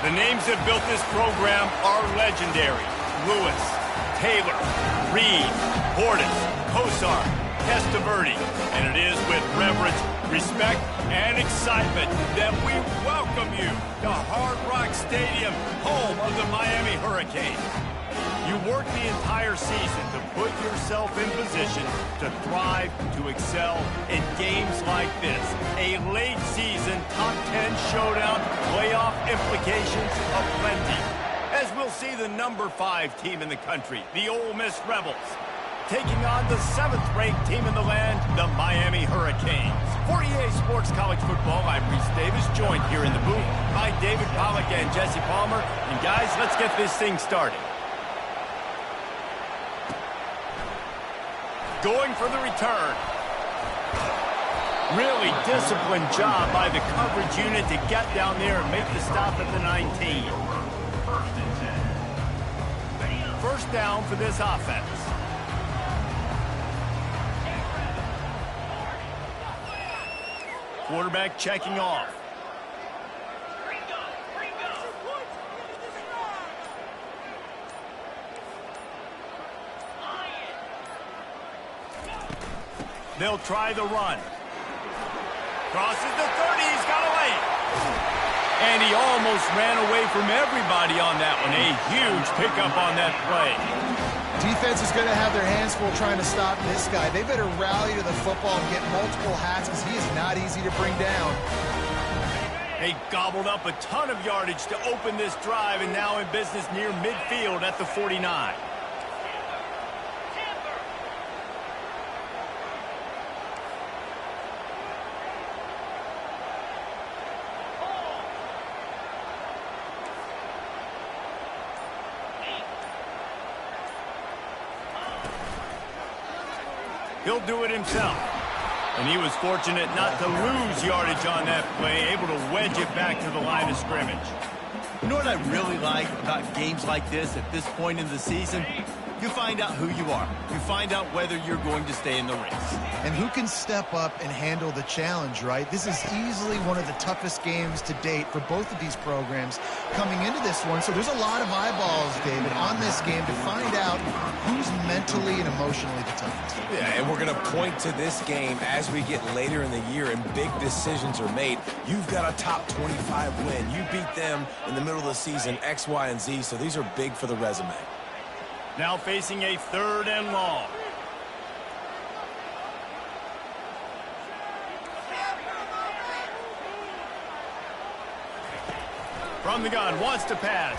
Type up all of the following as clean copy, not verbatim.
The names that built this program are legendary. Lewis, Taylor, Reed, Portis, Kosar, Testaverde. And it is with reverence, respect, and excitement that we welcome you to Hard Rock Stadium, home of the Miami Hurricanes. You worked the entire season to put yourself in position to thrive, to excel in games like this. A late season top 10 showdown, playoff implications aplenty. As we'll see the number 5 team in the country, the Ole Miss Rebels, taking on the 7th-ranked team in the land, the Miami Hurricanes. For EA Sports College Football, I'm Reese Davis, joined here in the booth by David Pollack and Jesse Palmer. And guys, let's get this thing started. Going for the return. Really disciplined job by the coverage unit to get down there and make the stop at the 19. First down for this offense. Quarterback checking off. They'll try the run. Crosses the 30, he's got away. And he almost ran away from everybody on that one. A huge pickup on that play. Defense is going to have their hands full trying to stop this guy. They better rally to the football and get multiple hats because he is not easy to bring down. They gobbled up a ton of yardage to open this drive and now in business near midfield at the 49. He'll do it himself. And he was fortunate not to lose yardage on that play, able to wedge it back to the line of scrimmage. You know what I really like about games like this at this point in the season? You find out who you are. You find out whether you're going to stay in the race. And who can step up and handle the challenge, right? This is easily one of the toughest games to date for both of these programs coming into this one. So there's a lot of eyeballs, David, on this game to find out who's mentally and emotionally the toughest. Yeah, and we're going to point to this game as we get later in the year and big decisions are made. You've got a top 25 win. You beat them in the middle of the season, X, Y, and Z, so these are big for the resume. Now facing a 3rd and long. From the gun, wants to pass.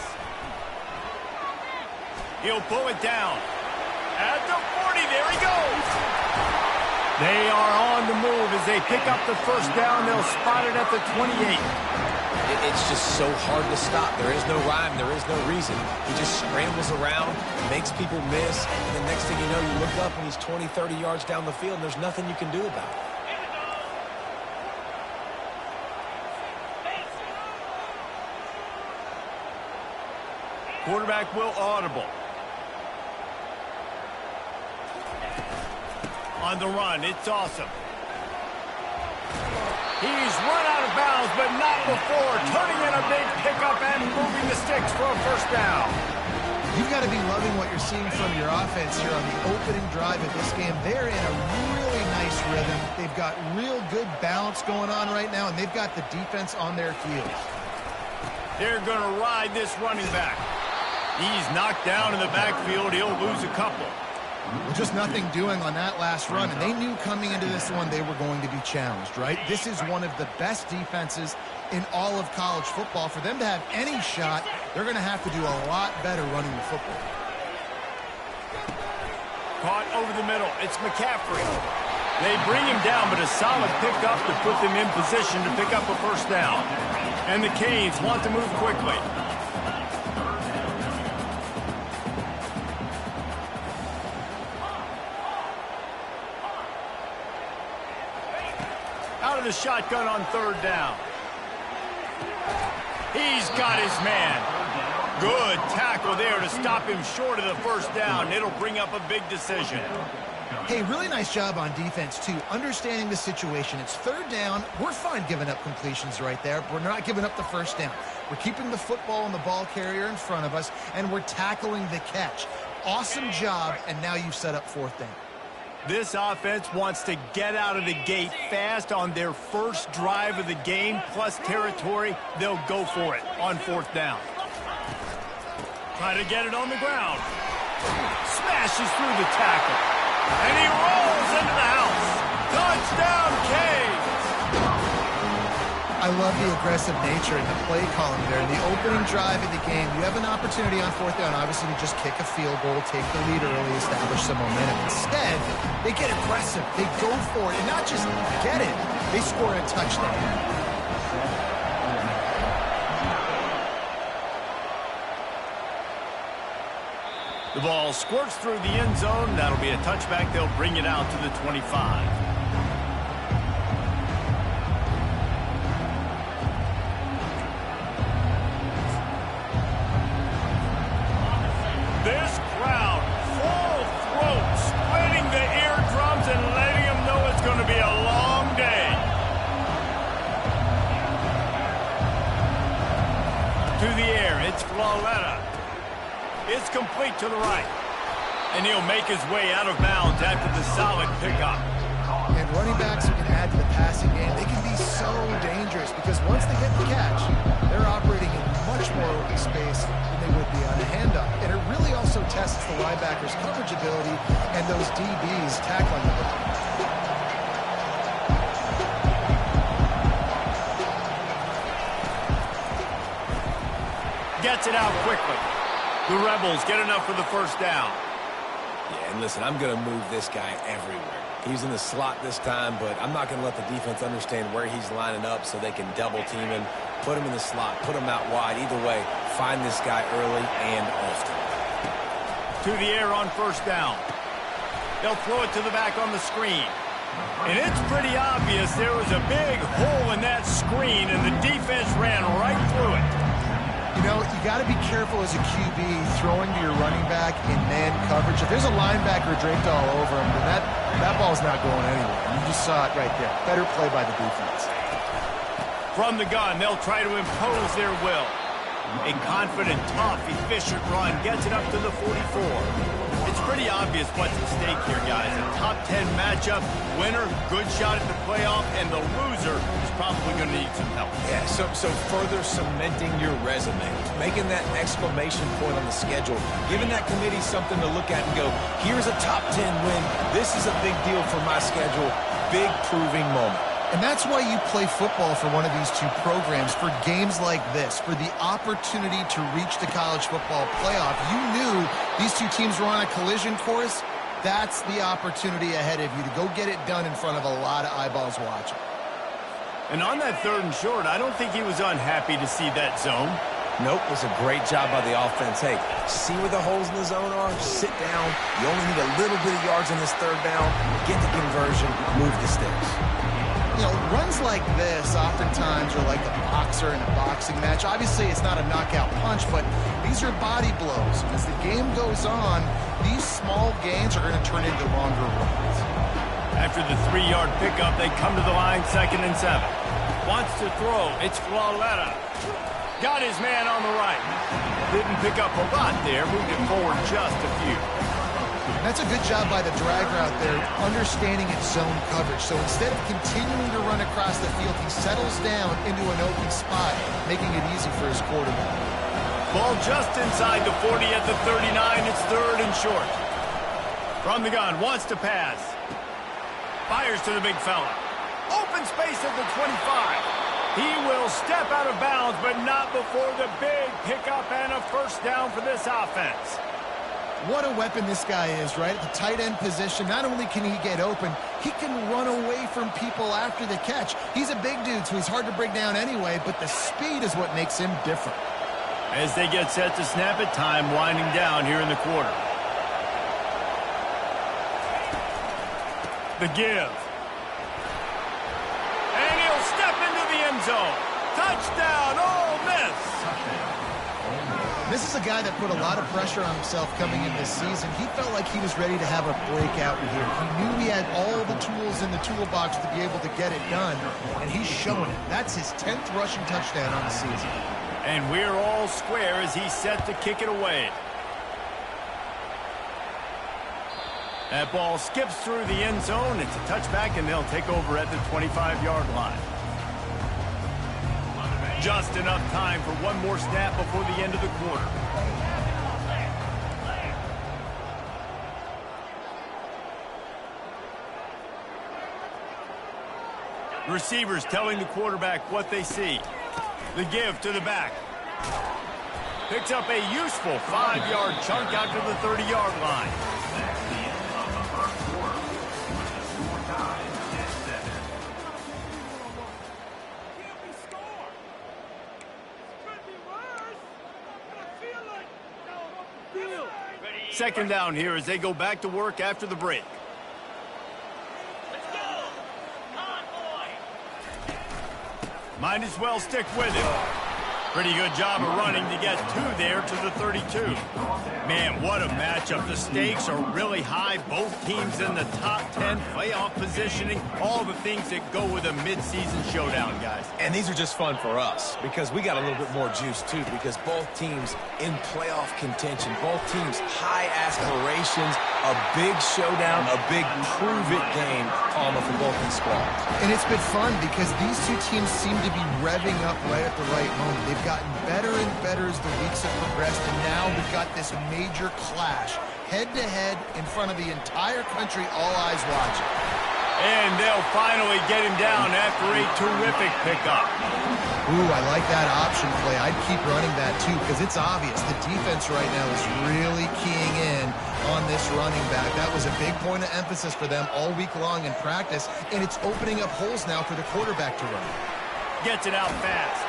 He'll pull it down. At the 40, there he goes. They are on the move as they pick up the first down. They'll spot it at the 28. It's just so hard to stop. There is no rhyme. There is no reason. He just scrambles around, makes people miss, and the next thing you know, you look up and he's 20, 30 yards down the field, and there's nothing you can do about it. Quarterback will audible. On the run, it's awesome. He's run out of bounds, but not before. Turning in a big pickup and moving the sticks for a first down. You've got to be loving what you're seeing from your offense here on the opening drive of this game. They're in a really nice rhythm. They've got real good balance going on right now, and they've got the defense on their heels. They're going to ride this running back. He's knocked down in the backfield. He'll lose a couple. Well, just nothing doing on that last run, and they knew coming into this one they were going to be challenged, right? This is one of the best defenses in all of college football. For them to have any shot, they're going to have to do a lot better running the football. Caught over the middle. It's McCaffrey. They bring him down, but a solid pickup to put them in position to pick up a first down. And the Canes want to move quickly. Out of the shotgun on 3rd down. He's got his man. Good tackle there to stop him short of the first down. It'll bring up a big decision. Hey, really nice job on defense, too, understanding the situation. It's third down. We're fine giving up completions right there. We're not giving up the first down. We're keeping the football and the ball carrier in front of us, and we're tackling the catch. Awesome job, and now you've set up fourth down. This offense wants to get out of the gate fast on their first drive of the game, plus territory. They'll go for it on fourth down. Try to get it on the ground. Smashes through the tackle. And he rolls into the house. Touchdown, Canes! I love the aggressive nature in the play calling there. In the opening drive of the game, you have an opportunity on fourth down, obviously, to just kick a field goal, take the lead early, establish some momentum. Instead, they get aggressive. They go for it. And not just get it, they score a touchdown. The ball squirts through the end zone. That'll be a touchback. They'll bring it out to the 25. This crowd, full throat, splitting the eardrums and letting them know it's going to be a long day. To the air, it's Flawletta. It's complete to the right. And he'll make his way out of bounds after the solid pickup. And running backs who can add to the passing game, they can be so dangerous because once they get the catch, they're operating in much more open space than they would be on a handoff. And it really also tests the linebackers' coverage ability and those DBs' tackling ability. Gets it out quickly. The Rebels get enough for the first down. Yeah, and listen, I'm going to move this guy everywhere. He's in the slot this time, but I'm not going to let the defense understand where he's lining up so they can double team him, put him in the slot, put him out wide. Either way, find this guy early and often. To the air on first down. They'll throw it to the back on the screen. And it's pretty obvious there was a big hole in that screen, and the defense ran right through it. You know, you got to be careful as a QB throwing to your running back in man coverage. If there's a linebacker draped all over him, then that ball's not going anywhere. You just saw it right there. Better play by the defense. From the gun, they'll try to impose their will. A confident, tough, efficient run gets it up to the 44. It's pretty obvious what's at stake here, guys. A top 10 matchup, winner, good shot at the playoff, and the loser is probably going to need some help. Yeah, so further cementing your resume, making that exclamation point on the schedule, giving that committee something to look at and go, here's a top 10 win. This is a big deal for my schedule. Big proving moment. And that's why you play football for one of these two programs, for games like this, for the opportunity to reach the college football playoff. You knew these two teams were on a collision course. That's the opportunity ahead of you to go get it done in front of a lot of eyeballs watching. And on that third and short, I don't think he was unhappy to see that zone. Nope, it was a great job by the offense. Hey, see where the holes in the zone are? Sit down. You only need a little bit of yards on this third down. Get the conversion. Move the sticks. You know, runs like this oftentimes are like a boxer in a boxing match. Obviously, it's not a knockout punch, but these are body blows. And as the game goes on, these small gains are going to turn into longer runs. After the 3-yard pickup, they come to the line, 2nd and 7. Wants to throw. It's Flawletta. Got his man on the right. Didn't pick up a lot there. Moved it forward just a few. That's a good job by the dragger out there, understanding its zone coverage. So instead of continuing to run across the field, he settles down into an open spot, making it easy for his quarterback. Ball just inside the 40 at the 39. It's 3rd and short. From the gun, wants to pass. Fires to the big fella. Open space at the 25. He will step out of bounds, but not before the big pickup and a first down for this offense. What a weapon this guy is, right? At the tight end position, not only can he get open, he can run away from people after the catch. He's a big dude, so he's hard to bring down anyway, but the speed is what makes him different. As they get set to snap it, time winding down here in the quarter. The give. And he'll step into the end zone. Touchdown, Ole Miss. This is a guy that put a lot of pressure on himself coming in this season. He felt like he was ready to have a breakout in here. He knew he had all the tools in the toolbox to be able to get it done, and he's showing it. That's his 10th rushing touchdown on the season. And we're all square as he's set to kick it away. That ball skips through the end zone. It's a touchback, and they'll take over at the 25-yard line. Just enough time for one more snap before the end of the quarter. Receivers telling the quarterback what they see. The give to the back. Picks up a useful 5-yard chunk out to the 30-yard line. Second down here as they go back to work after the break. Might as well stick with it. Pretty good job of running to get 2 there to the 32. Man, what a matchup. The stakes are really high. Both teams in the top 10, playoff positioning, all the things that go with a midseason showdown, guys. And these are just fun for us because we got a little bit more juice, too, because both teams in playoff contention, both teams high aspirations, a big showdown, a big prove-it game, Palmer, for both these squads. And it's been fun because these two teams seem to be revving up right at the right moment. They've gotten better and better as the weeks have progressed, and now we've got this major clash, head-to-head in front of the entire country, all eyes watching. And they'll finally get him down after a terrific pickup. Ooh, I like that option play. I'd keep running that, too, because it's obvious. The defense right now is really keying in on this running back. That was a big point of emphasis for them all week long in practice, and it's opening up holes now for the quarterback to run. Gets it out fast.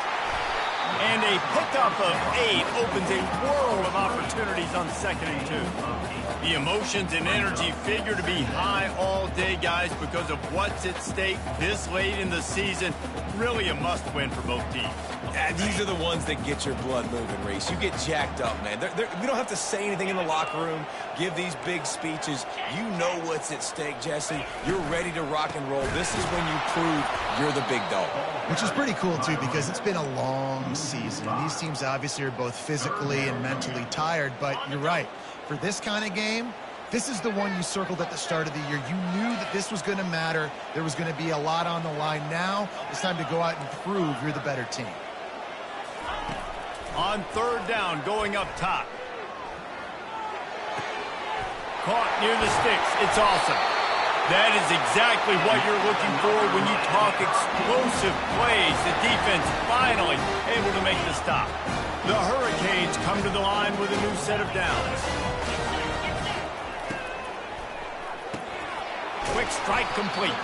And a pickup of 8 opens a world of opportunities on 2nd and 2. The emotions and energy figure to be high all day, guys, because of what's at stake this late in the season. Really a must-win for both teams. And these are the ones that get your blood moving, Reese. You get jacked up, man. We don't have to say anything in the locker room, give these big speeches. You know what's at stake, Jesse. You're ready to rock and roll. This is when you prove you're the big dog. Which is pretty cool, too, because it's been a long season. These teams obviously are both physically and mentally tired, but you're right. For this kind of game, this is the one you circled at the start of the year. You knew that this was going to matter. There was going to be a lot on the line. Now it's time to go out and prove you're the better team. On 3rd down, going up top. Caught near the sticks. It's awesome. That is exactly what you're looking for when you talk explosive plays. The defense finally able to make the stop. The Hurricanes come to the line with a new set of downs. Quick strike complete.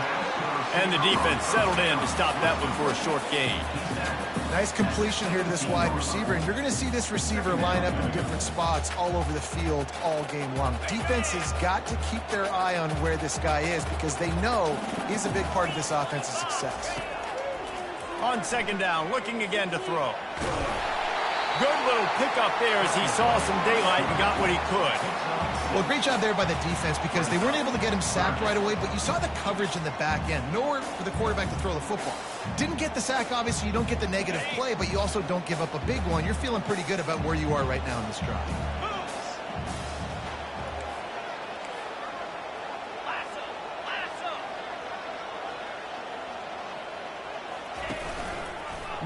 And the defense settled in to stop that one for a short gain. Nice completion here to this wide receiver, and you're going to see this receiver line up in different spots all over the field all game long. Defense has got to keep their eye on where this guy is because they know he's a big part of this offense's success. On 2nd down, looking again to throw. Good little pickup there as he saw some daylight and got what he could. Well, great job there by the defense because they weren't able to get him sacked right away, but you saw the coverage in the back end. Nowhere for the quarterback to throw the football. Didn't get the sack, obviously. You don't get the negative play, but you also don't give up a big one. You're feeling pretty good about where you are right now in this drive.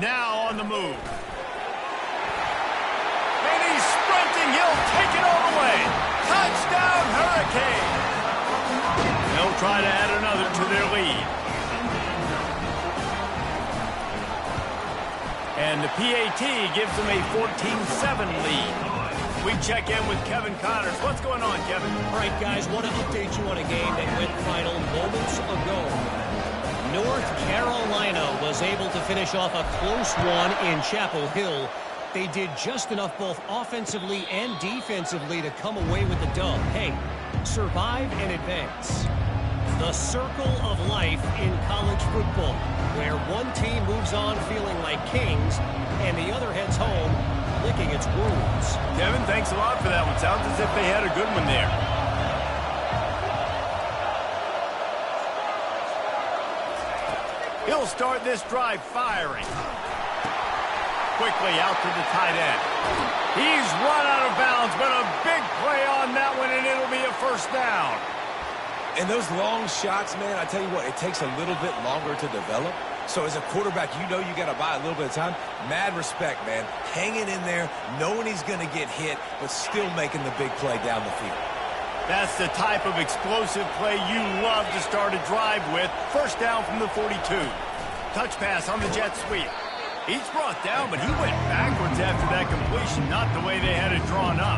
Now on the move. And he's sprinting. He'll take it all the way. Touchdown, Hurricane. They'll try to add another to their lead. And the PAT gives them a 14-7 lead. We check in with Kevin Connors. What's going on, Kevin? All right, guys, want to update you on a game that went final moments ago. North Carolina was able to finish off a close one in Chapel Hill. They did just enough both offensively and defensively to come away with the dub. Hey, survive and advance. The circle of life in college football, where one team moves on feeling like kings and the other heads home licking its wounds. Kevin, thanks a lot for that one. Sounds as if they had a good one there. He'll start this drive firing. Quickly out to the tight end. He's run out of bounds, but a big play on that one, and it'll be a first down. And those long shots, man, I tell you what, it takes a little bit longer to develop. So as a quarterback, you know you got to buy a little bit of time. Mad respect, man. Hanging in there, knowing he's going to get hit, but still making the big play down the field. That's the type of explosive play you love to start a drive with. First down from the 42. Touch pass on the jet sweep. He's brought down, but he went backwards after that completion, not the way they had it drawn up.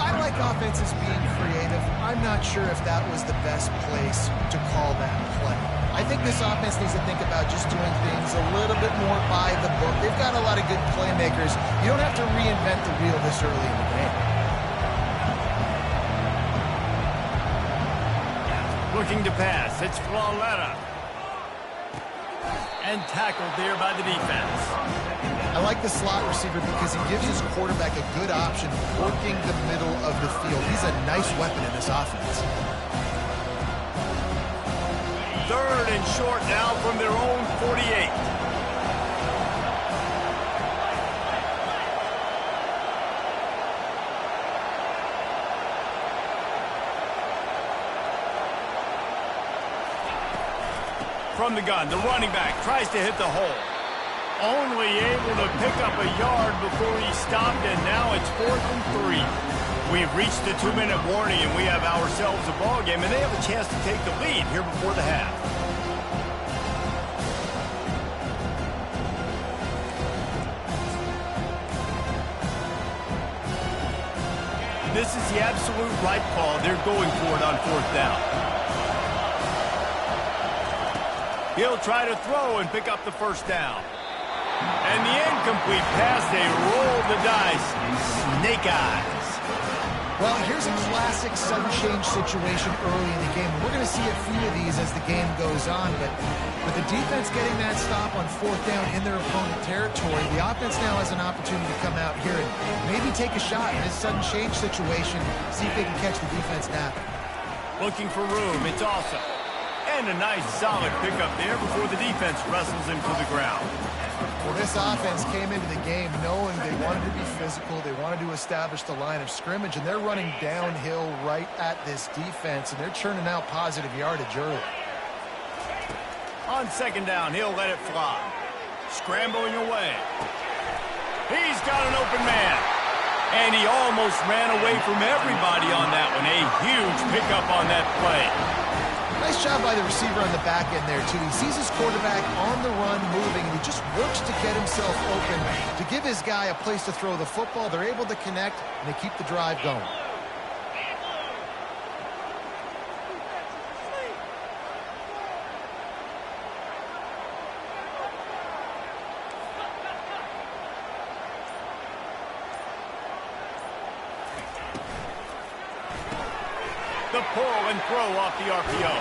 I like offenses being creative. I'm not sure if that was the best place to call that play. I think this offense needs to think about just doing things a little bit more by the book. They've got a lot of good playmakers. You don't have to reinvent the wheel this early in the game. Looking to pass. It's Flawletta. And tackled there by the defense. I like the slot receiver because he gives his quarterback a good option working the middle of the field. He's a nice weapon in this offense. Third and short now from their own 48. From the gun, the running back tries to hit the hole. Only able to pick up a yard before he stopped, and now it's 4th and 3. We've reached the 2-minute warning, and we have ourselves a ball game, and they have a chance to take the lead here before the half. This is the absolute right call. They're going for it on 4th down. He'll try to throw and pick up the first down. And the incomplete pass, they roll the dice. Snake eyes. Well, here's a classic sudden change situation early in the game. We're going to see a few of these as the game goes on, but with the defense getting that stop on 4th down in their opponent territory, the offense now has an opportunity to come out here and maybe take a shot in this sudden change situation, see if they can catch the defense napping. Looking for room, it's awesome. And a nice solid pickup there before the defense wrestles him to the ground. Well, this offense came into the game knowing they wanted to be physical, they wanted to establish the line of scrimmage, and they're running downhill right at this defense, and they're churning out positive yardage early. On 2nd down, he'll let it fly. Scrambling away. He's got an open man. And he almost ran away from everybody on that one. A huge pickup on that play. Nice job by the receiver on the back end there, too. He sees his quarterback on the run moving, and he just works to get himself open to give his guy a place to throw the football. They're able to connect, and they keep the drive going. The pull and throw off the RPO.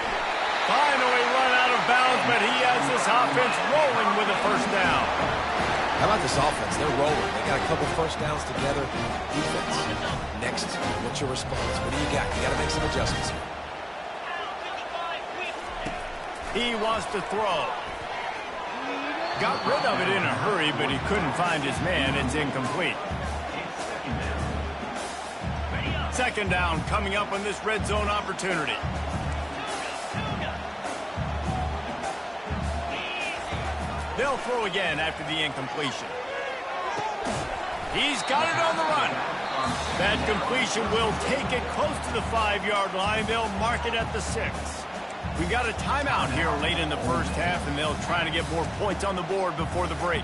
Finally run out of bounds, but he has this offense rolling with a first down. How about this offense? They're rolling. They got a couple first downs together. Defense. Next, what's your response? What do you got? You got to make some adjustments here. He wants to throw. Got rid of it in a hurry, but he couldn't find his man. It's incomplete. 2nd down coming up on this red zone opportunity. They'll throw again after the incompletion. He's got it on the run. That completion will take it close to the 5-yard line. They'll mark it at the 6. We got a timeout here late in the first half, and they'll try to get more points on the board before the break.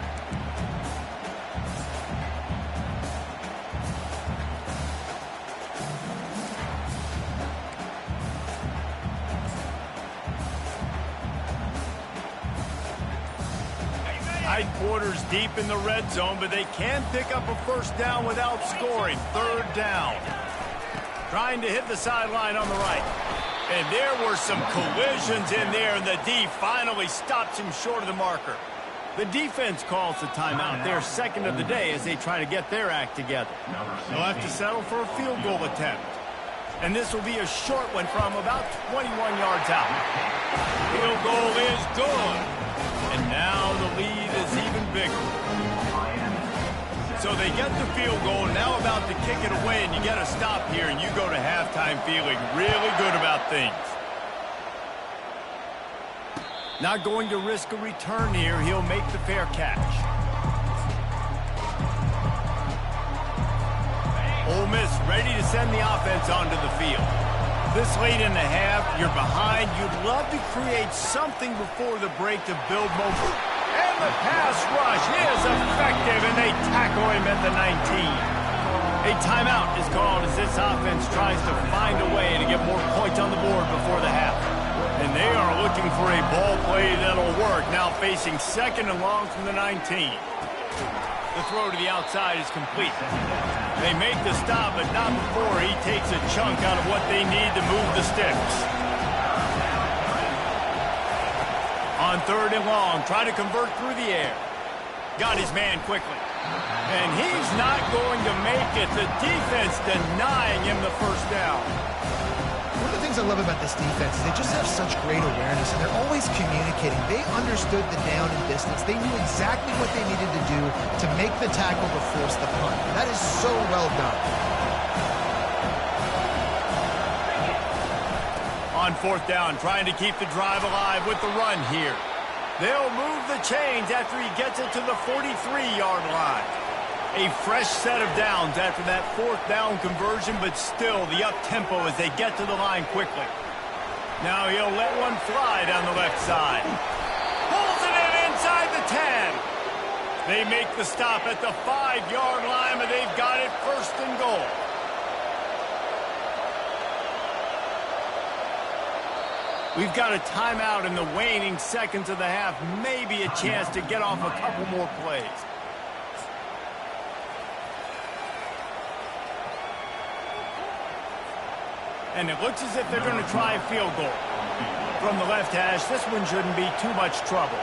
Quarters deep in the red zone, but they can pick up a first down without scoring. 3rd down. Trying to hit the sideline on the right. And there were some collisions in there, and the D finally stops him short of the marker. The defense calls the timeout. They're second of the day as they try to get their act together. They'll have to settle for a field goal attempt. And this will be a short one from about 21 yards out. Field goal is good. And now the lead is even bigger. So they get the field goal, now about to kick it away, and you get a stop here, and you go to halftime feeling really good about things. Not going to risk a return here. He'll make the fair catch. Ole Miss ready to send the offense onto the field. This late in the half, you're behind. You'd love to create something before the break to build momentum. And the pass rush is effective, and they tackle him at the 19. A timeout is called as this offense tries to find a way to get more points on the board before the half. And they are looking for a ball play that'll work, now facing second and long from the 19. The throw to the outside is complete. They make the stop, but not before he takes a chunk out of what they need to move the sticks. On third and long, try to convert through the air. Got his man quickly. And he's not going to make it. The defense denying him the first down. One of the things I love about this defense is they just have such great awareness, and they're always communicating. They understood the down and distance. They knew exactly what they needed to do to make the tackle to force the punt. That is so well done. On fourth down, trying to keep the drive alive with the run here. They'll move the chains after he gets it to the 43-yard line. A fresh set of downs after that fourth down conversion, but still the up-tempo as they get to the line quickly. Now he'll let one fly down the left side. Pulls it in inside the 10. They make the stop at the 5-yard line, but they've got it first and goal. We've got a timeout in the waning seconds of the half. Maybe a chance to get off a couple more plays. And it looks as if they're going to try a field goal. From the left hash, this one shouldn't be too much trouble.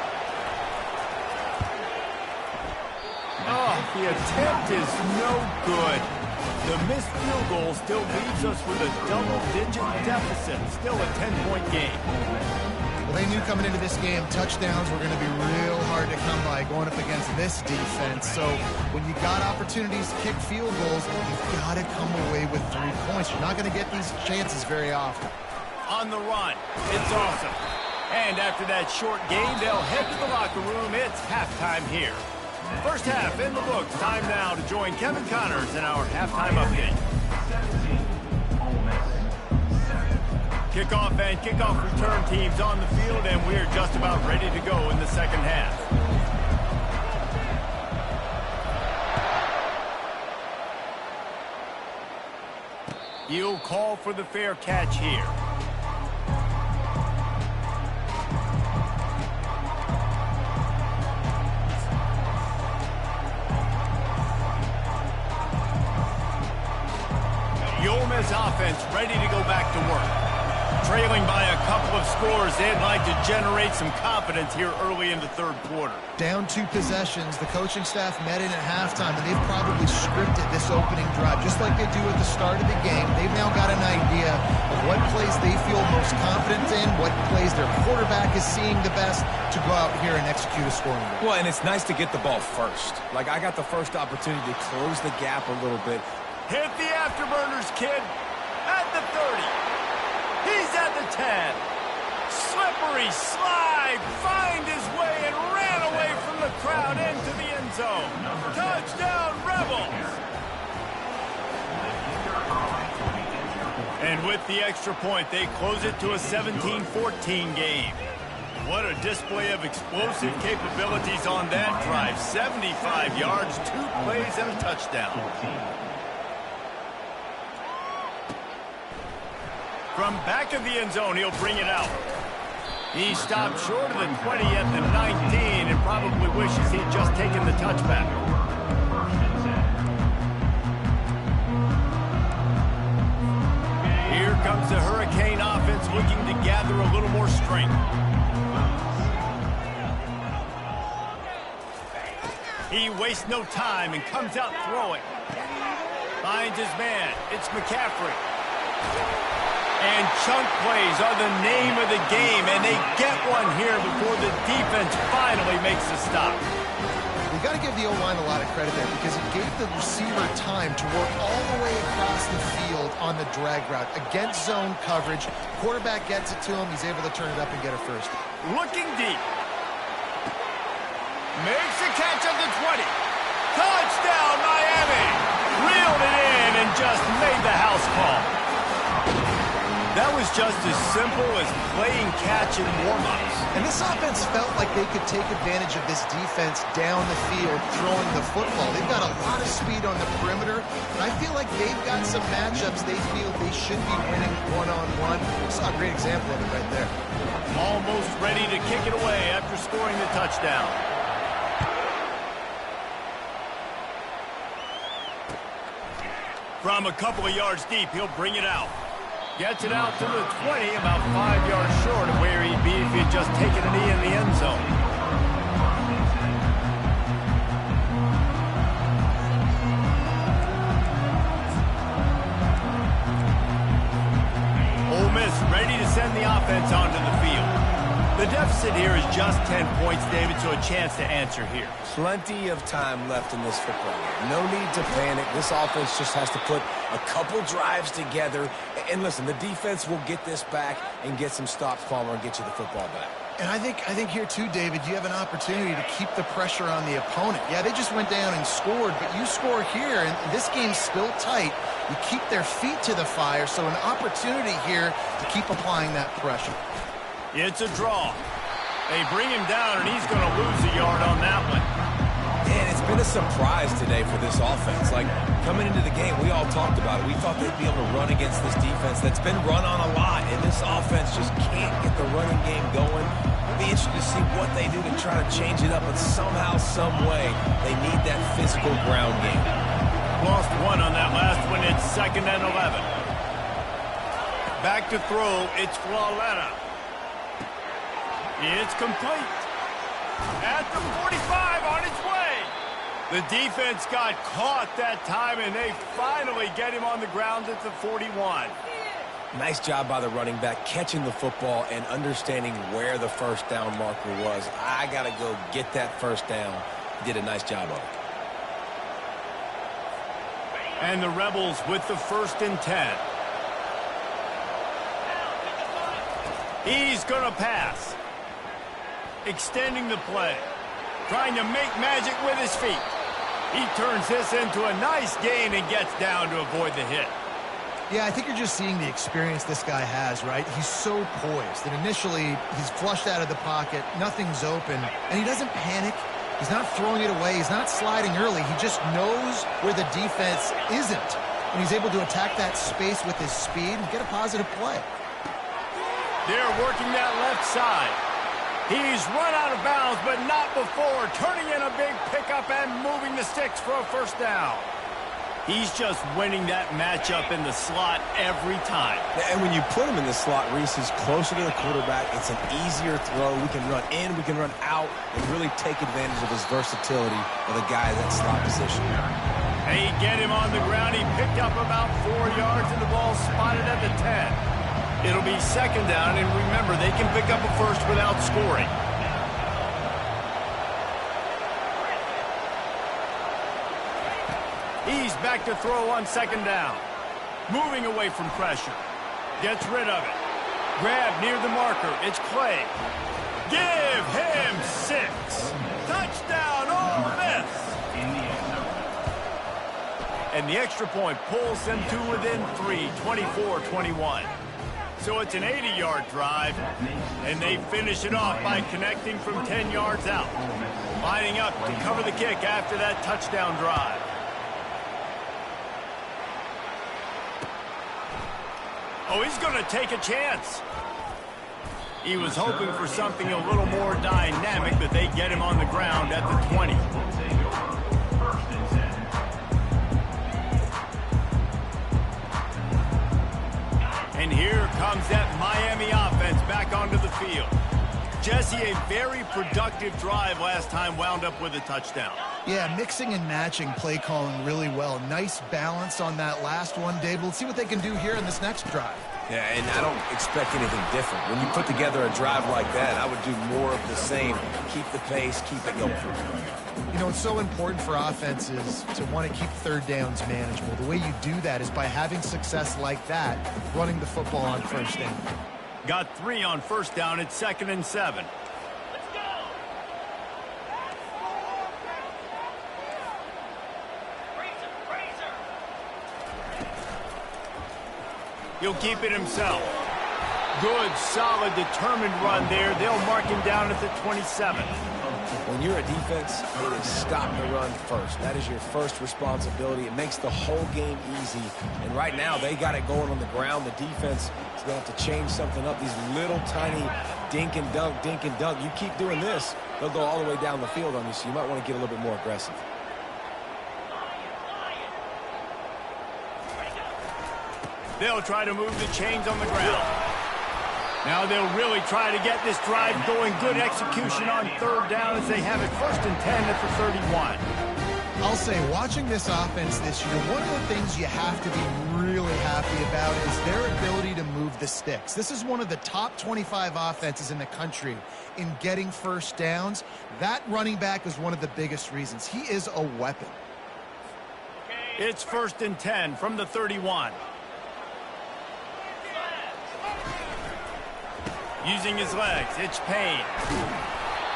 Oh, the attempt is no good. The missed field goal still leaves us with a double-digit deficit. Still a 10-point game. Well, they knew coming into this game, touchdowns were going to be real hard to come by going up against this defense. So when you got opportunities to kick field goals, you've got to come away with 3 points. You're not going to get these chances very often. On the run, it's awesome. And after that short game, they'll head to the locker room. It's halftime here. First half in the books. Time now to join Kevin Connors in our halftime update. Kickoff and kickoff return teams on the field, and we're just about ready to go in the second half. He'll call for the fair catch here. The Ole Miss offense ready to go back to work. Trailing by a couple of scores, they'd like to generate some confidence here early in the third quarter. Down 2 possessions, the coaching staff met in at halftime, and they've probably scripted this opening drive, just like they do at the start of the game. They've now got an idea of what plays they feel most confident in, what plays their quarterback is seeing the best to go out here and execute a scoring goal. Well, and it's nice to get the ball first. Like, I got the first opportunity to close the gap a little bit. Hit the afterburners, kid. At the 30. He's at the 10. Slippery slide. Find his way and ran away from the crowd into the end zone. Touchdown, Rebels. And with the extra point, they close it to a 17-14 game. What a display of explosive capabilities on that drive. 75 yards, 2 plays, and a touchdown. From back of the end zone, he'll bring it out. He stopped short of the 20 at the 19 and probably wishes he'd just taken the touchback. Here comes the Hurricane offense looking to gather a little more strength. He wastes no time and comes out throwing. Finds his man. It's McCaffrey. And chunk plays are the name of the game, and they get one here before the defense finally makes the stop. We got to give the O-line a lot of credit there because it gave the receiver time to work all the way across the field on the drag route against zone coverage. Quarterback gets it to him. He's able to turn it up and get it first. Looking deep. Makes a catch at the 20. Touchdown, Miami! Reeled it in and just made the house call. That was just as simple as playing catch in warm-ups. And this offense felt like they could take advantage of this defense down the field throwing the football. They've got a lot of speed on the perimeter, and I feel like they've got some matchups they feel they should be winning one-on-one. Saw a great example of it right there. Almost ready to kick it away after scoring the touchdown. From a couple of yards deep, he'll bring it out. Gets it out to the 20, about 5 yards short of where he'd be if he'd just taken a knee in the end zone. Ole Miss ready to send the offense onto the field. The deficit here is just 10 points, David, so a chance to answer here. Plenty of time left in this football game. No need to panic. This offense just has to put a couple drives together. And listen, the defense will get this back and get some stops, Palmer, and get you the football back. And I think here, too, David, you have an opportunity to keep the pressure on the opponent. Yeah, they just went down and scored, but you score here, and this game's still tight. You keep their feet to the fire, so an opportunity here to keep applying that pressure. It's a draw. They bring him down, and he's going to lose a yard on that one. And it's been a surprise today for this offense. Like, coming into the game, we all talked about it. We thought they'd be able to run against this defense that's been run on a lot, and this offense just can't get the running game going. It'll be interesting to see what they do to try to change it up, but somehow, some way, they need that physical ground game. Lost one on that last one. It's 2nd and 11. Back to throw. It's Flawletta. It's complete. At the 45, on its way. The defense got caught that time, and they finally get him on the ground at the 41. Nice job by the running back, catching the football and understanding where the first down marker was. I got to go get that first down. Did a nice job of it. And the Rebels with the 1st and 10. He's going to pass. Extending the play. Trying to make magic with his feet. He turns this into a nice gain and gets down to avoid the hit. Yeah, I think you're just seeing the experience this guy has, right? He's so poised. And initially, he's flushed out of the pocket. Nothing's open. And he doesn't panic. He's not throwing it away. He's not sliding early. He just knows where the defense isn't. And he's able to attack that space with his speed and get a positive play. They're working that left side. He's run out of bounds, but not before. Turning in a big pickup and moving the sticks for a first down. He's just winning that matchup in the slot every time. And when you put him in the slot, Reese is closer to the quarterback. It's an easier throw. We can run in, we can run out, and really take advantage of his versatility of the guy in that slot position. They get him on the ground. He picked up about 4 yards, and the ball spotted at the 10. It'll be 2nd down, and remember, they can pick up a first without scoring. He's back to throw on 2nd down. Moving away from pressure. Gets rid of it. Grab near the marker. It's Clay. Give him 6. Touchdown, Ole Miss. And the extra point pulls them to within 3, 24-21. So it's an 80-yard drive, and they finish it off by connecting from 10 yards out. Lining up to cover the kick after that touchdown drive. Oh, he's going to take a chance. He was hoping for something a little more dynamic, but they get him on the ground at the 20. And here comes that Miami offense back onto the field. Jesse, a very productive drive last time wound up with a touchdown. Yeah, mixing and matching play calling really well. Nice balance on that last one, Dave. Let's see what they can do here in this next drive. Yeah, and I don't expect anything different. When you put together a drive like that, I would do more of the same. Keep the pace, keep it going. You know, it's so important for offenses to want to keep third downs manageable. The way you do that is by having success like that, running the football on first down. Got 3 on first down. It's 2nd and 7. He'll keep it himself. Good, solid, determined run there. They'll mark him down at the 27. When you're a defense, it is stop the run first. That is your first responsibility. It makes the whole game easy. And right now, they got it going on the ground. The defense is going to have to change something up. These little tiny dink and dunk, dink and dunk. You keep doing this, they'll go all the way down the field on you, so you might want to get a little bit more aggressive. They'll try to move the chains on the ground. Now they'll really try to get this drive going. Good execution on third down as they have it 1st and 10 at the 31. I'll say, watching this offense this year, one of the things you have to be really happy about is their ability to move the sticks. This is one of the top 25 offenses in the country in getting first downs. That running back is one of the biggest reasons. He is a weapon. It's 1st and 10 from the 31. Using his legs, it's Payne.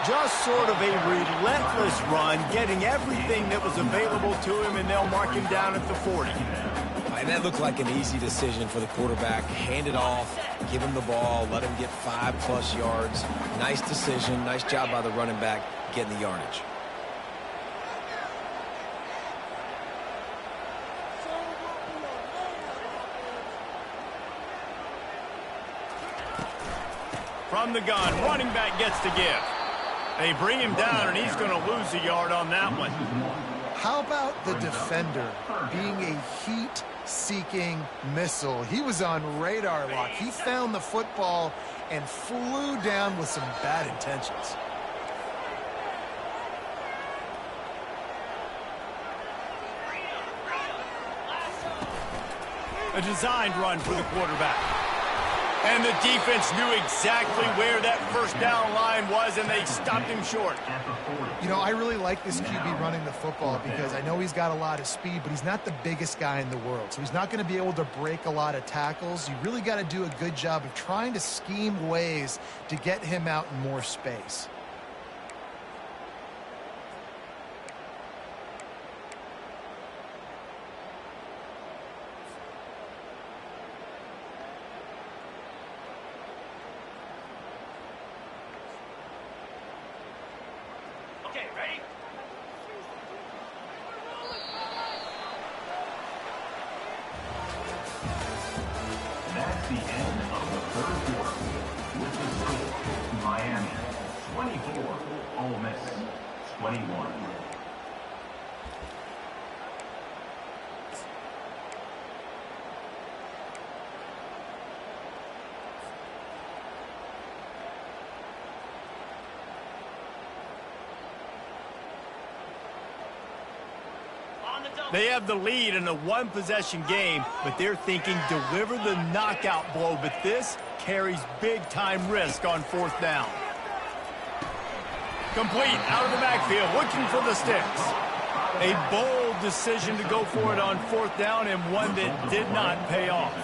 Just sort of a relentless run, getting everything that was available to him, and they'll mark him down at the 40. And that looked like an easy decision for the quarterback. Hand it off, give him the ball, let him get 5+ yards. Nice decision, nice job by the running back getting the yardage. From the gun, running back gets to give. They bring him down, and he's going to lose a yard on that one. How about the defender being a heat-seeking missile? He was on radar lock. He found the football and flew down with some bad intentions. A designed run for the quarterback. And the defense knew exactly where that first down line was, and they stopped him short. You know, I really like this QB running the football because I know he's got a lot of speed, but he's not the biggest guy in the world. So he's not going to be able to break a lot of tackles. You really got to do a good job of trying to scheme ways to get him out in more space. That's the end of the third quarter. With the score, Miami 24, Ole Miss 21. They have the lead in a one-possession game, but they're thinking deliver the knockout blow, but this carries big-time risk on 4th down. Complete, out of the backfield, looking for the sticks. A bold decision to go for it on 4th down, and one that did not pay off.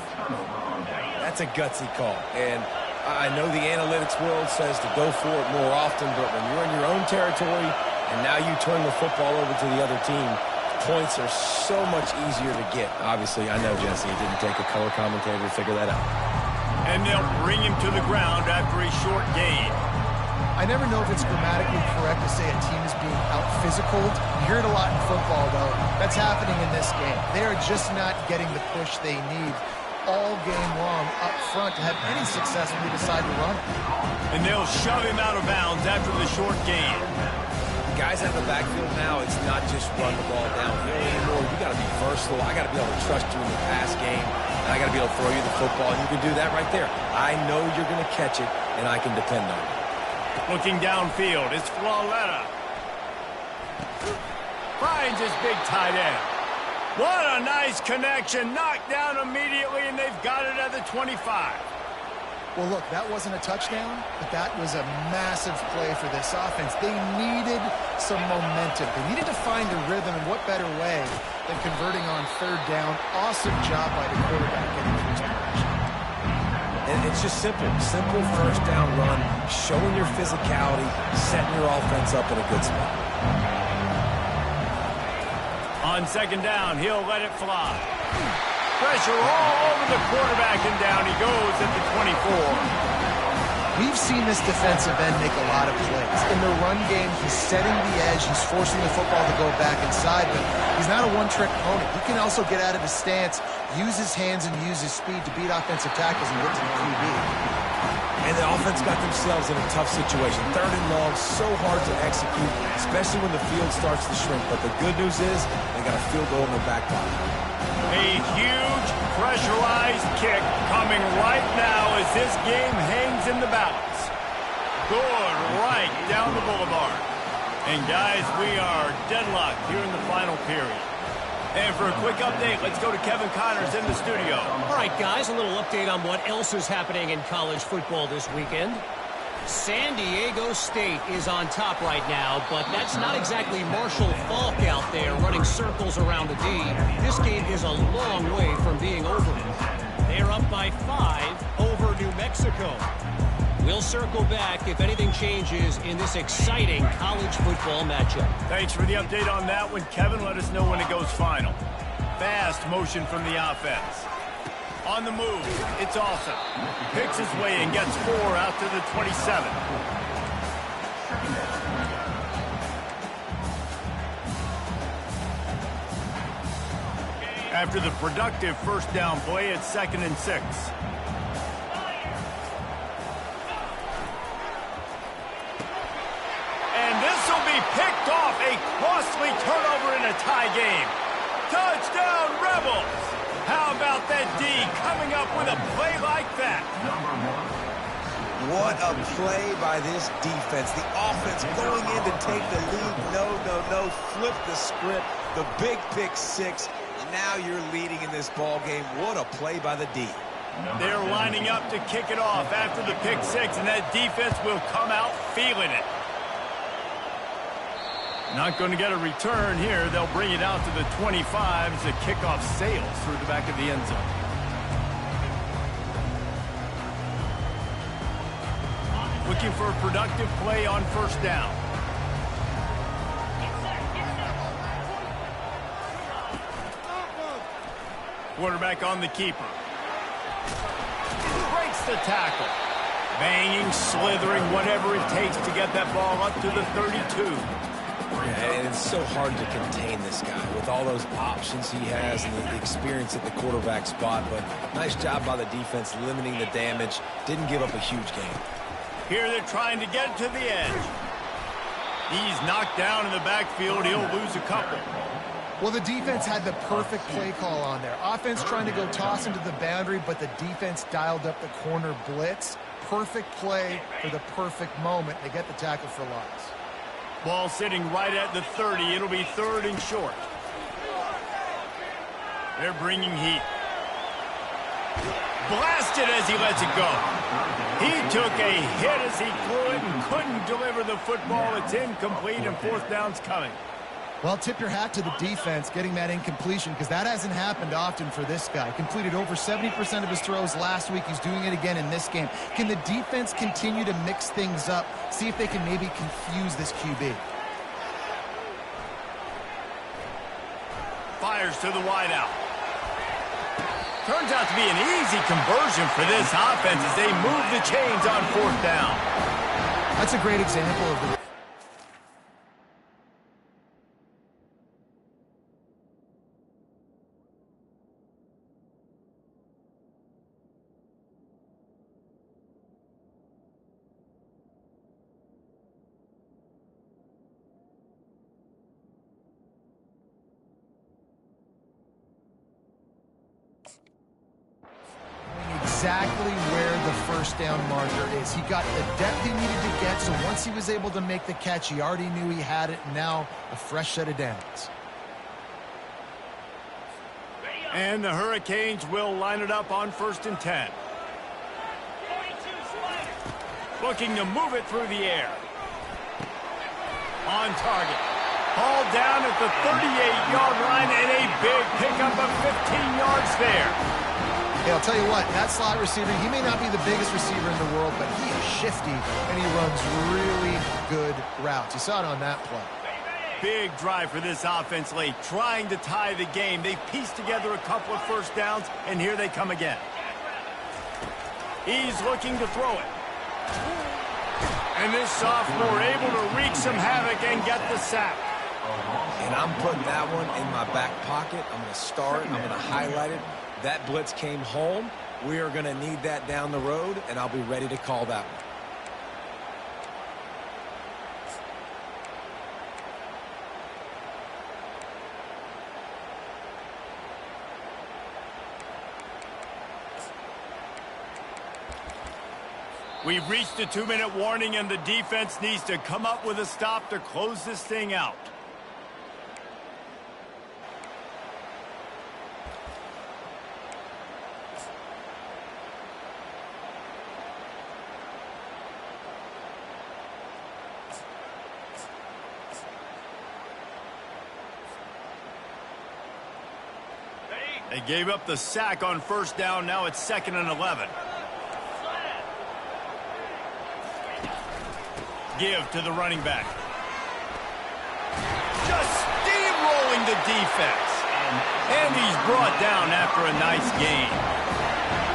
That's a gutsy call, and I know the analytics world says to go for it more often, but when you're in your own territory and now you turn the football over to the other team, points are so much easier to get. Obviously, I know, Jesse, it didn't take a color commentator to figure that out. And they'll bring him to the ground after a short gain. I never know if it's grammatically correct to say a team is being out-physicaled. You hear it a lot in football, though. That's happening in this game. They are just not getting the push they need all game long up front to have any success when they decide to run it. And they'll shove him out of bounds after the short gain. Guys out of the backfield now, it's not just run the ball downhill anymore. You got to be versatile. I got to be able to trust you in the pass game. And I got to be able to throw you the football, and you can do that right there. I know you're going to catch it, and I can depend on it. Looking downfield, it's Flawletta. Finds his big tight end. What a nice connection. Knocked down immediately, and they've got it at the 25. Well, look, that wasn't a touchdown, but that was a massive play for this offense. They needed some momentum. They needed to find a rhythm, and what better way than converting on third down. Awesome job by the quarterback getting in his direction. And it's just simple. Simple first down run, showing your physicality, setting your offense up in a good spot. On second down, he'll let it fly. Pressure all over the quarterback, and down he goes at the 24. We've seen this defensive end make a lot of plays. In the run game, he's setting the edge. He's forcing the football to go back inside, but he's not a one-trick pony. He can also get out of his stance, use his hands, and use his speed to beat offensive tackles and get to the QB. And the offense got themselves in a tough situation. Third and long, so hard to execute, especially when the field starts to shrink. But the good news is they got a field goal in their back pocket. A huge pressurized kick coming right now as this game hangs in the balance. Good right down the boulevard. And guys, we are deadlocked here in the final period. And for a quick update, let's go to Kevin Connors in the studio. All right, guys, a little update on what else is happening in college football this weekend. San Diego State is on top right now, but that's not exactly Marshall Faulk out there running circles around the D. This game is a long way from being over. They're up by 5 over New Mexico. We'll circle back if anything changes in this exciting college football matchup. Thanks for the update on that one, Kevin. Let us know when it goes final. Fast motion from the offense. On the move, it's awesome. Picks his way and gets 4 out to the 27. After the productive first down play, it's 2nd and 6. And this will be picked off. A costly turnover in a tie game. Touchdown, Rebels! How about that D coming up with a play like that? What a play by this defense. The offense going in to take the lead. No. Flip the script. The big pick 6. Now you're leading in this ball game. What a play by the D. They're lining up to kick it off after the pick 6, and that defense will come out feeling it. Not going to get a return here. They'll bring it out to the 25 as the kickoff sails through the back of the end zone. Looking for a productive play on first down. Quarterback on the keeper. Breaks the tackle. Banging, slithering, whatever it takes to get that ball up to the 32. And it's so hard to contain this guy with all those options he has and the experience at the quarterback spot. But nice job by the defense limiting the damage. Didn't give up a huge game. Here they're trying to get to the edge. He's knocked down in the backfield. He'll lose a couple. Well, the defense had the perfect play call on there. Offense trying to go toss into the boundary, but the defense dialed up the corner blitz. Perfect play for the perfect moment. They get the tackle for loss. Ball sitting right at the 30. It'll be 3rd and short. They're bringing heat. Blasted as he lets it go. He took a hit as he threw it and couldn't deliver the football. It's incomplete and 4th down's coming. Well, tip your hat to the defense getting that incompletion because that hasn't happened often for this guy. Completed over 70% of his throws last week. He's doing it again in this game. Can the defense continue to mix things up? See if they can maybe confuse this QB. Fires to the wideout. Turns out to be an easy conversion for this offense as they move the chains on 4th down. That's a great example of the... exactly where the first down marker is. He got the depth he needed to get, so once he was able to make the catch, he already knew he had it, and now a fresh set of downs. And the Hurricanes will line it up on 1st and 10. Looking to move it through the air. On target. Ball down at the 38-yard line, and a big pickup of 15 yards there. Hey, I'll tell you what, that slot receiver, he may not be the biggest receiver in the world, but he is shifty, and he runs really good routes. You saw it on that play. Big drive for this offense late, trying to tie the game. They pieced together a couple of first downs, and here they come again. He's looking to throw it. And this sophomore able to wreak some havoc and get the sack. And I'm putting that one in my back pocket. I'm going to star it. I'm going to highlight it. That blitz came home. We are going to need that down the road, and I'll be ready to call that one. We've reached a 2-minute warning, and the defense needs to come up with a stop to close this thing out. They gave up the sack on 1st down. Now it's 2nd and 11. Give to the running back. Just steamrolling the defense. And he's brought down after a nice gain.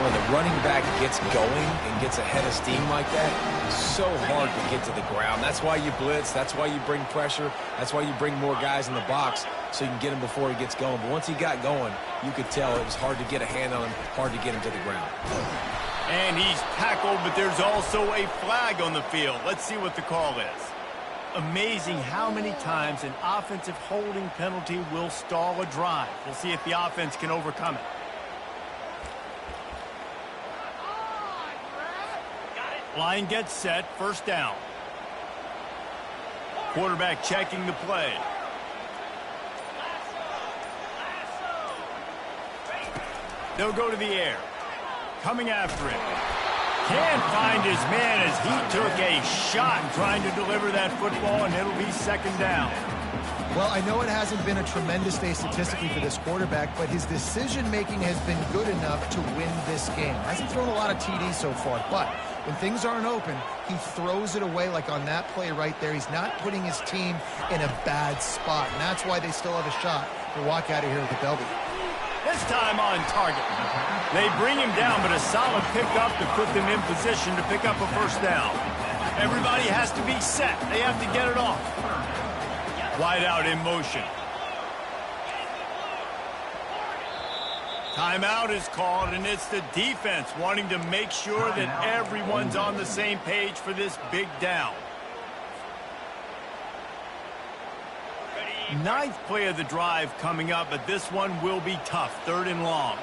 When the running back gets going and gets ahead of steam like that, it's so hard to get to the ground. That's why you blitz. That's why you bring pressure. That's why you bring more guys in the box so you can get him before he gets going. But once he got going, you could tell it was hard to get a hand on him, hard to get him to the ground. And he's tackled, but there's also a flag on the field. Let's see what the call is. Amazing how many times an offensive holding penalty will stall a drive. We'll see if the offense can overcome it. Line gets set, 1st down. Quarterback checking the play. They'll go to the air. Coming after him. Can't find his man as he took a shot trying to deliver that football, and it'll be 2nd down. Well, I know it hasn't been a tremendous day statistically for this quarterback, but his decision-making has been good enough to win this game. Hasn't thrown a lot of TDs so far, but when things aren't open, he throws it away like on that play right there. He's not putting his team in a bad spot, and that's why they still have a shot to walk out of here with a W. This time on target. They bring him down, but a solid pickup to put them in position to pick up a 1st down. Everybody has to be set. They have to get it off. Wide out in motion. Timeout is called, and it's the defense wanting to make sure that everyone's on the same page for this big down. 9th play of the drive coming up, but this one will be tough. 3rd and long.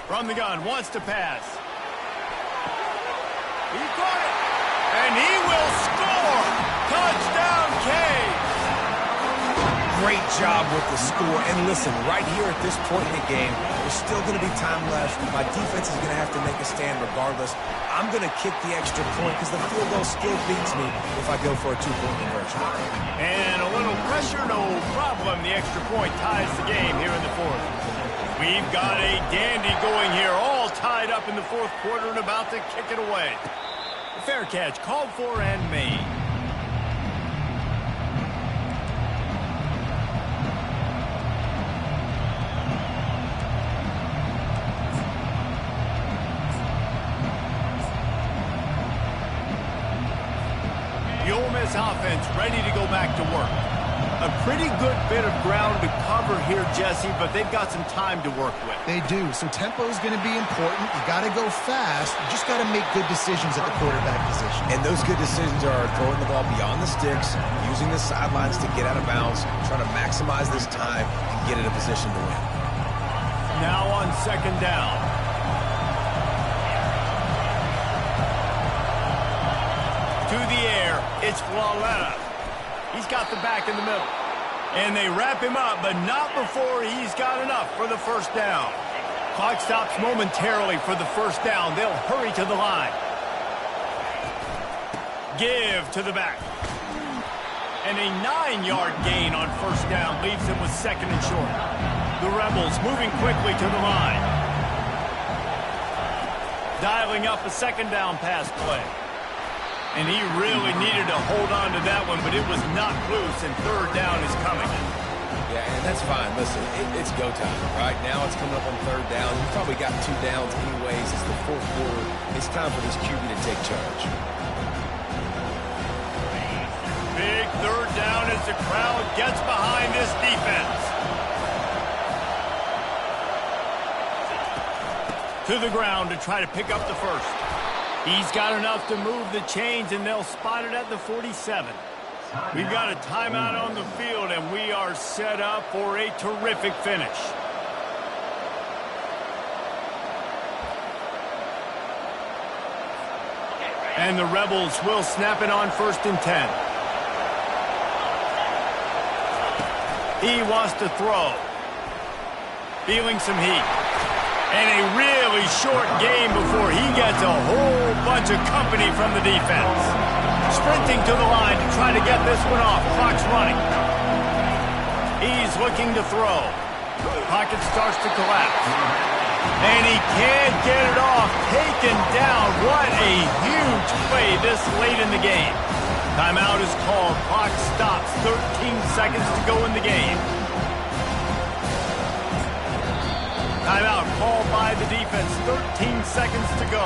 From the gun, wants to pass. He caught it, and he will score. Touchdown, Canes. Great job with the score. And listen, right here at this point in the game, there's still going to be time left. My defense is going to have to make a stand regardless. I'm going to kick the extra point because the field goal still beats me if I go for a 2-point conversion. And a little pressure, no problem. The extra point ties the game here in the 4th. We've got a dandy going here, all tied up in the 4th quarter and about to kick it away. A fair catch called for and made. The Ole Miss offense ready to go back to work. A pretty good bit of ground to cover here, Jesse, but they've got some time to work with. They do. So tempo is going to be important. You got to go fast. You just got to make good decisions at the quarterback position. And those good decisions are throwing the ball beyond the sticks, using the sidelines to get out of bounds, trying to maximize this time and get in a position to win. Now on second down. To the air, it's Flawletta. He's got the back in the middle. And they wrap him up, but not before he's got enough for the first down. Clock stops momentarily for the first down. They'll hurry to the line. Give to the back. And a 9-yard gain on first down leaves him with second and short. The Rebels moving quickly to the line. Dialing up a second down pass play. And he really needed to hold on to that one, but it was knocked loose, and third down is coming. Yeah, and that's fine. Listen, it's go time. Right now it's coming up on third down. You've probably got 2 downs anyways. It's the fourth quarter. It's time for this QB to take charge. Big third down as the crowd gets behind this defense. To the ground to try to pick up the first. He's got enough to move the chains, and they'll spot it at the 47. We've got a timeout on the field, and we are set up for a terrific finish. And the Rebels will snap it on 1st and 10. He wants to throw. Feeling some heat. And a really short game before he gets a whole bunch of company from the defense. Sprinting to the line to try to get this one off. Clock's running. He's looking to throw. Pocket starts to collapse. And he can't get it off. Taken down. What a huge play this late in the game. Timeout is called. Clock stops. 13 seconds to go in the game. Timeout called by the defense. 13 seconds to go.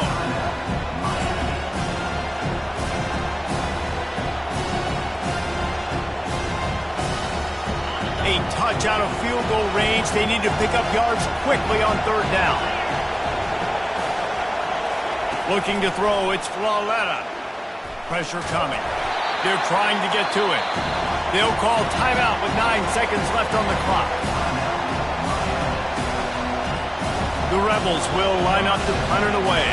A touch out of field goal range. They need to pick up yards quickly on third down. Looking to throw. It's Flawletta. Pressure coming. They're trying to get to it. They'll call timeout with 9 seconds left on the clock. The Rebels will line up to punt it away.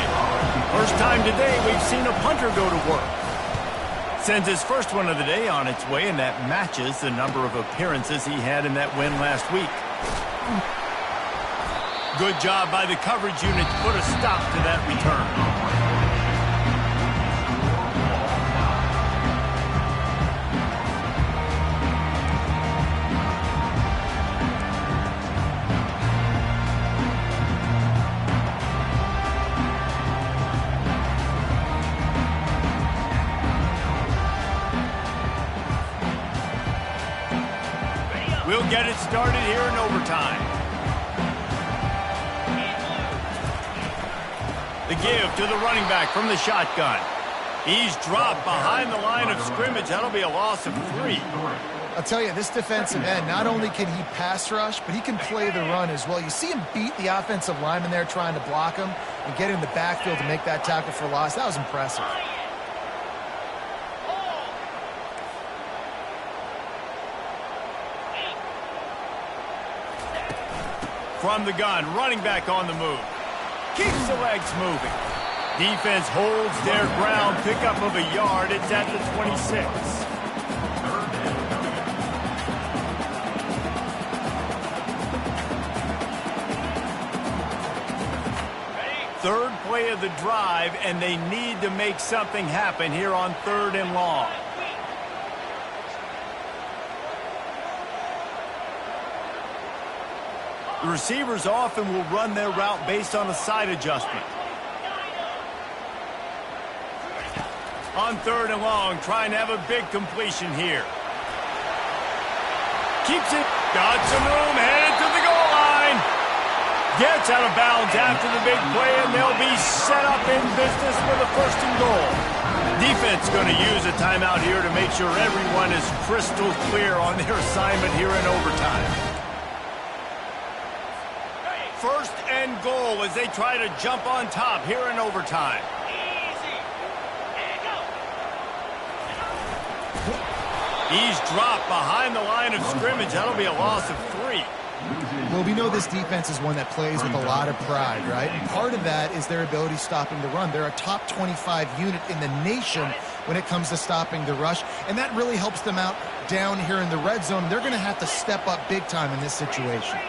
First time today we've seen a punter go to work. Sends his first one of the day on its way, and that matches the number of appearances he had in that win last week. Good job by the coverage unit to put a stop to that return. We'll get it started here in overtime. The give to the running back from the shotgun. He's dropped behind the line of scrimmage. That'll be a loss of 3. I'll tell you, this defensive end, not only can he pass rush, but he can play the run as well. You see him beat the offensive lineman there trying to block him and get in the backfield to make that tackle for loss. That was impressive. From the gun, running back on the move. Keeps the legs moving. Defense holds their ground. Pickup of a yard. It's at the 26. Third play of the drive, and they need to make something happen here on 3rd and long. The receivers often will run their route based on a side adjustment. On 3rd and long, trying to have a big completion here. Keeps it. Got some room, headed to the goal line. Gets out of bounds after the big play, and they'll be set up in business for the 1st and goal. Defense going to use a timeout here to make sure everyone is crystal clear on their assignment here in overtime. First and goal as they try to jump on top here in overtime. He's dropped behind the line of scrimmage. That'll be a loss of 3. Well, we know this defense is one that plays with a lot of pride, right? And part of that is their ability stopping the run. They're a top 25 unit in the nation when it comes to stopping the rush, and that really helps them out down here in the red zone. They're going to have to step up big time in this situation.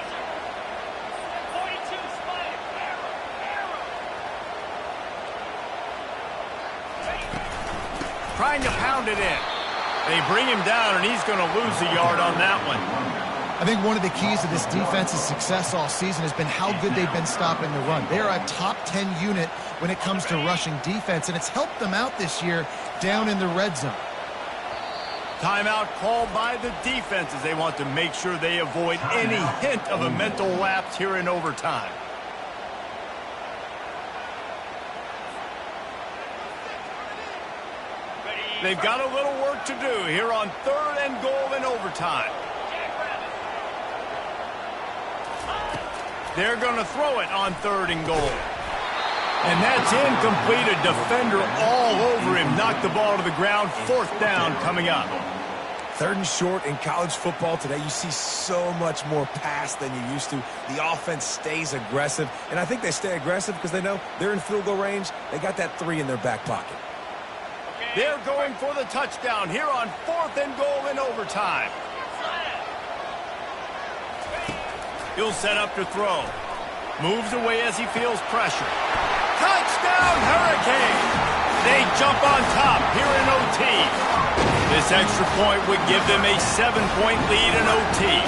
Trying to pound it in. They bring him down, and he's going to lose a yard on that one. I think one of the keys to this defense's success all season has been how good they've been stopping the run. They're a top 10 unit when it comes to rushing defense, and it's helped them out this year down in the red zone. Timeout called by the defense as they want to make sure they avoid any hint of a mental lapse here in overtime. They've got a little work to do here on 3rd and goal in overtime. They're going to throw it on 3rd and goal. And that's incomplete. A defender all over him. Knocked the ball to the ground. 4th down coming up. 3rd and short in college football today. You see so much more pass than you used to. The offense stays aggressive. And I think they stay aggressive because they know they're in field goal range. They got that 3 in their back pocket. They're going for the touchdown here on 4th and goal in overtime. He'll set up to throw. Moves away as he feels pressure. Touchdown, Hurricane! They jump on top here in OT. This extra point would give them a 7-point lead in OT.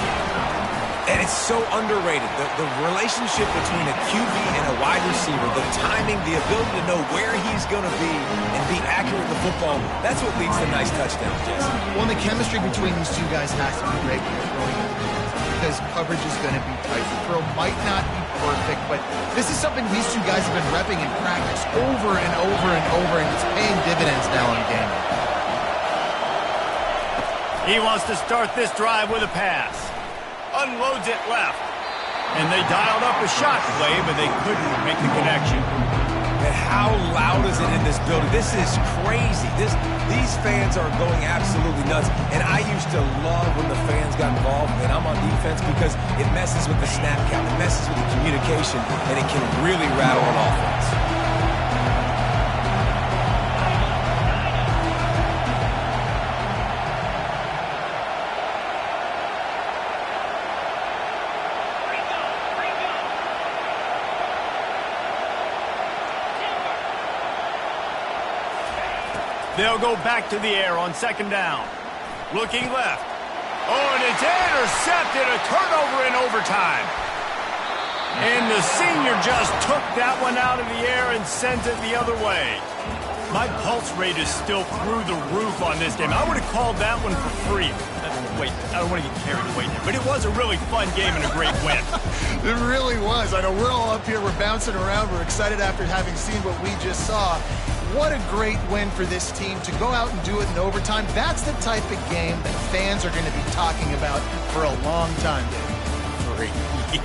And it's so underrated. The relationship between a QB and a wide receiver, the timing, the ability to know where he's going to be and be accurate with the football, that's what leads to nice touchdowns, Jesse. Well, the chemistry between these two guys has to be great when they're throwing the defense because coverage is going to be tight. The throw might not be perfect, but this is something these two guys have been repping in practice over and over and over, and it's paying dividends now in game. He wants to start this drive with a pass. Unloads it left. And they dialed up a shot play, but they couldn't make the connection. And how loud is it in this building? This is crazy. These fans are going absolutely nuts. And I used to love when the fans got involved, and I'm on defense because it messes with the snap count. It messes with the communication, and it can really rattle an offense. They'll go back to the air on 2nd down. Looking left. Oh, and it's intercepted. A turnover in overtime. And the senior just took that one out of the air and sends it the other way. My pulse rate is still through the roof on this game. I would have called that one for free. Wait, I don't want to get carried away there. But it was a really fun game and a great win. It really was. I know we're all up here. We're bouncing around. We're excited after having seen what we just saw. What a great win for this team to go out and do it in overtime. That's the type of game that fans are going to be talking about for a long time, Dave.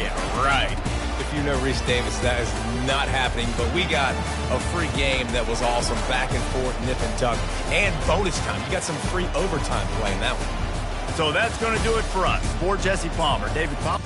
Yeah, right. If you know Reese Davis, that is not happening. But we got a free game that was awesome. Back and forth, nip and tuck. And bonus time. You got some free overtime play in that one. So that's going to do it for us. For Jesse Palmer, David Palmer.